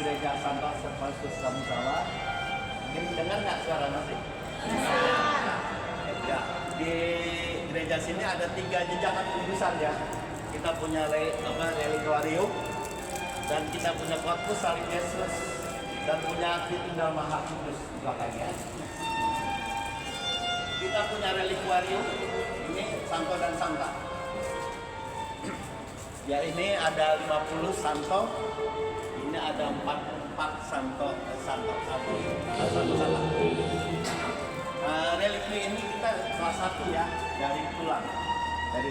Gereja Santo Servasius Samosala. Mungkin dengar nggak suara nasi? Ya, di gereja sini ada 3 jejakan kudusan ya. Kita punya reliquarium, dan kita punya korpus salib Yesus, dan punya Tritunggal Maha Kudus di belakangnya. Kita punya reliquarium, ini Santo dan Santa. Ya, ini ada 50 Santo, ini ada 44 Santo Santo. Relikwi ini kita kelas 1 ya, dari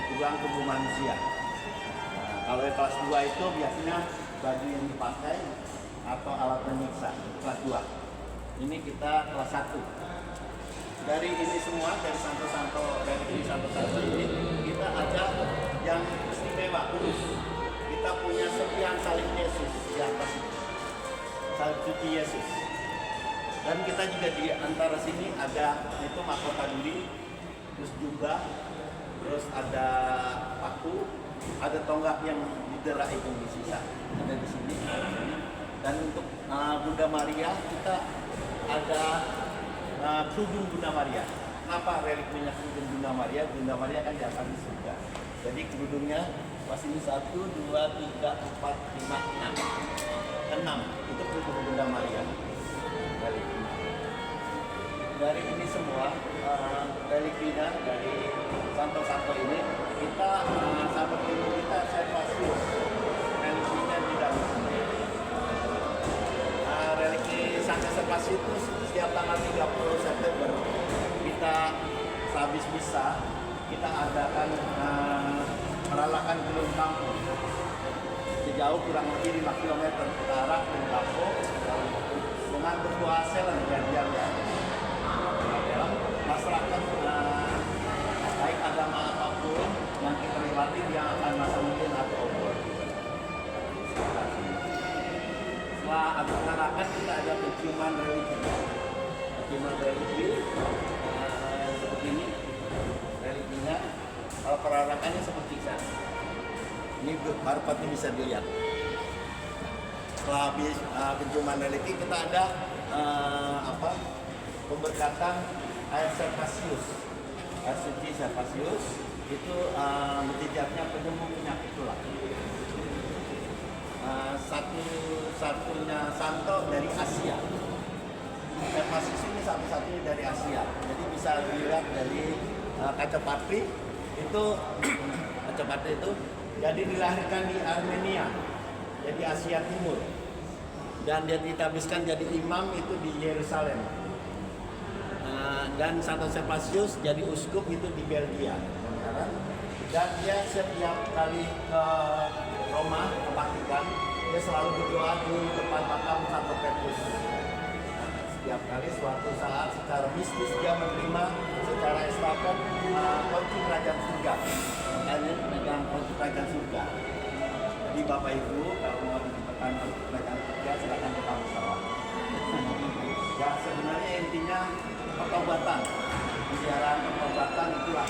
tulang tubuh manusia. Kalau kelas 2 itu biasanya baju yang dipakai atau alat penyiksa, kelas 2. Ini kita kelas 1. Dari ini semua, dari Santo relikwi Santo ini, kita ada yang istimewa, kudus. Kita punya serpihan salib Yesus di atas, salib suci Yesus. Dan kita juga di antara sini ada itu mahkota duri, terus juga, terus ada paku, ada tonggak yang didera itu di sisa, ada di sini. Dan untuk Bunda Maria kita ada kerudung Bunda Maria. Kenapa relikwinya kerudung Bunda Maria? Bunda Maria kan di atas di surga. Jadi kerudungnya pas ini 1, 2, 3, 4, 5, 6. 6 itu kerudung Bunda Maria. Dari ini semua relikwinya dari Santo ini kita sampai kita Servasius relikwinya di dalam. Relikwi Santo Servasius itu setiap tanggal 30 September kita sehabis misa kita adakan peralakan keliling kampung sejauh kurang lebih 5 km ke arah keliling kampung dengan berdoa selan ganjarnya. Masyarakat baik agama apapun yang kita lewati dia akan masuk mungkin atau obor. Setelah akan kita ada penciuman relikwi seperti ini relikwinya. Kalau perarakannya seperti ini. Ini baru pasti bisa dilihat. Setelah habis penciuman relikwi kita ada pemberkatan air Servasius, air suci Servasius itu mujizatnya penyembuh penyakit tulang. Satu-satunya santo dari Asia. Servasius ini satu-satunya dari Asia. Jadi bisa dilihat dari kaca patri itu kaca patri itu jadi dilahirkan di Armenia, jadi Asia Timur. Dan dia ditabiskan jadi imam itu di Yerusalem. Dan Santo Servasius jadi uskup itu di Belgia. Dan dia setiap kali ke Roma, ke Vatikan, dia selalu berdoa di depan makam Santo Petrus. Setiap kali suatu saat secara mistis dia menerima secara estafet kunci kerajaan surga. Makanya megang kunci kerajaan surga. Jadi Bapak Ibu kalau mau ditemukan kunci kerajaan surga silakan ke Samosala. Ya sebenarnya intinya pertobatan, bicara pertobatan itulah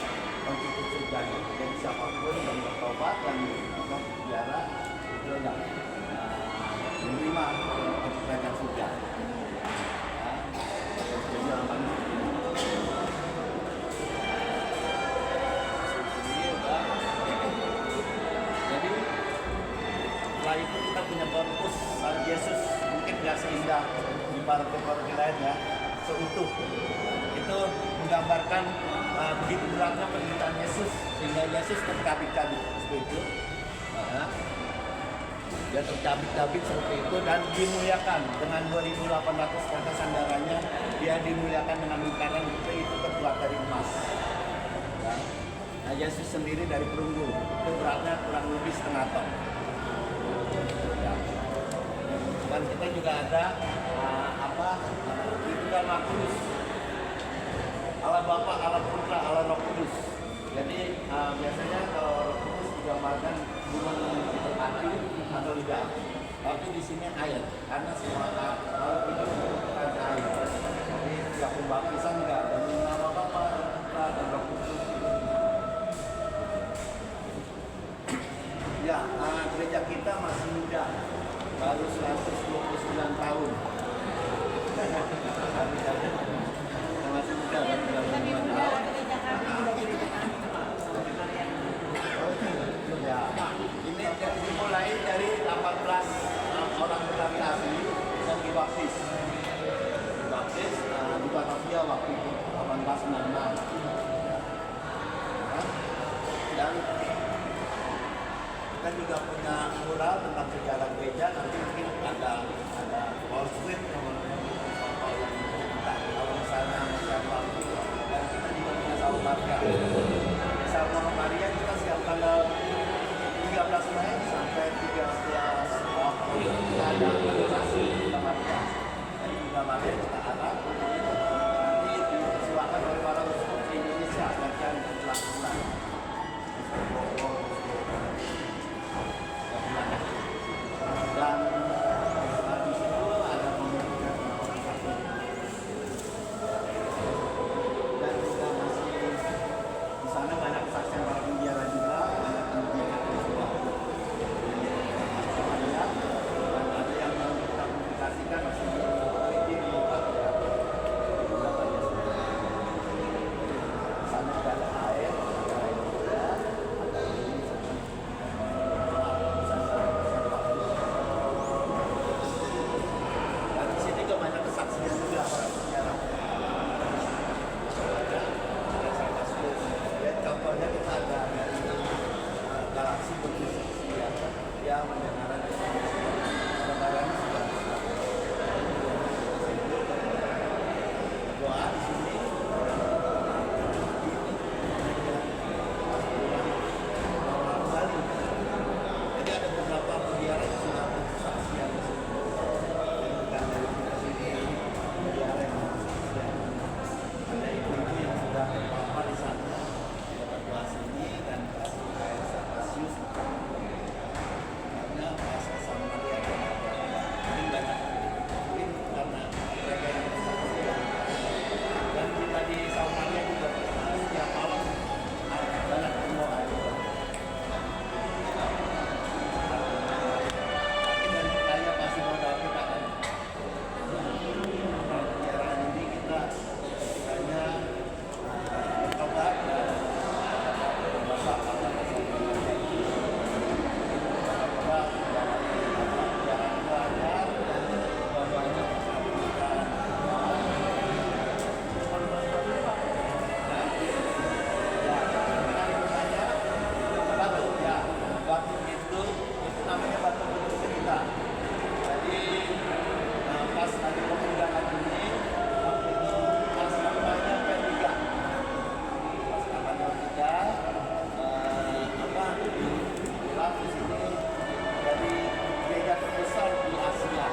kunci surganya. Jadi siapapun yang bertobat dan bicara itu yang menerima kunci kerajaan surga. Jadi setelah itu kita punya korpus salib Yesus, mungkin nggak seindah di paroki-paroki lain ya, seutuh. Itu menggambarkan begitu beratnya penderitaan Yesus sehingga Yesus tercabik-cabik seperti itu. Dia tercabik-cabik seperti itu dan dimuliakan dengan 2.800 kata sandarannya. Dia dimuliakan dengan lingkaran itu terbuat dari emas. Nah, Yesus sendiri dari perunggu itu beratnya kurang lebih setengah ton. Dan kita juga ada Tritunggal Maha Kudus, Allah Bapa, Allah Putra, Allah Roh Kudus. Jadi biasanya kalau Roh Kudus digambarkan gunung api atau lidah api. Tapi di sini air, karena semua kalau itu bukan air. Jadi tiap pembaptisan enggak ada nama Bapa, Putra, dan Roh Kudus. Ya, gereja kita masih muda. baru 129 tahun. Masih muda kan, 32 tahun. Ya, ini dimulai dari 18 orang Betawi asli yang dibaptis. Dibaptis di Batavia waktu itu 1896. Dan kita juga punya mural tentang sejarah gereja, nanti mungkin ada PowerPoint kalau misalnya siapa, dan kita juga punya Saul Maria. Saul Maria kita siap tanggal 13 Mei sampai 13 April kita ada organisasi Maria. Jadi juga Maria kita ada nanti disilakan oleh para uskup di Indonesia bagian bulan-bulan. Dan di situ ada pembentukan orang sakti dan juga masih di sana banyak kesaksian para penjara juga, banyak penjara juga dan ada yang mau kita publikasikan masih di sana juga ada air juga ada dan di sini juga banyak kesaksian juga para penjara. Ya, contohnya kita ada dari galaksi berfungsi ya, dia mendengarkan kebenaran sudah doa di sini. Jadi ada beberapa penjara yang sudah berkesaksian di sini. Bukan dari kita sini, penjara yang berkesaksian. Ada ibu-ibu yang sudah apa di sana dapat doa sini dan kasih air Sakrasius karena pas sama Maria mungkin banyak mungkin karena mereka yang berkesaksian dan kita di Saul Maria juga setiap malam banyak semua air dan kaya pasti modal kita kan. Penjarahan ini kita hanya bertobat dan bersabar dan jangan belajar dan dua-duanya kita batu ya, batu itu namanya batu berdosa kita. Jadi pas lagi pemindahan ini waktu itu pas namanya P3 pas namanya P3 bilang di sini dari gereja terbesar di Asia.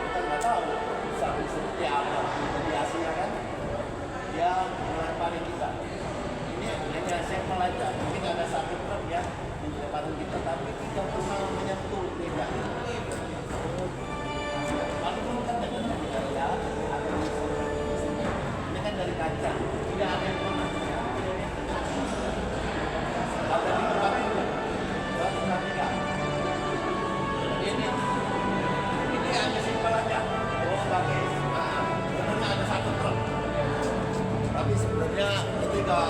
Kita nggak tahu besar seperti apa di Asia kan, dia melempari kita. Ini hanya sampel aja, mungkin ada satu truk ya di depan kita, tapi kita pernah menyentuh gereja. Walaupun kan dengan budaya ada ini kan dari kaca, tidak ada yang pernah. Ada di tempat itu, dan tidak. Ini hanya simpel aja. Oh, pakai sebenarnya ada satu truk, tapi sebenarnya itu enggak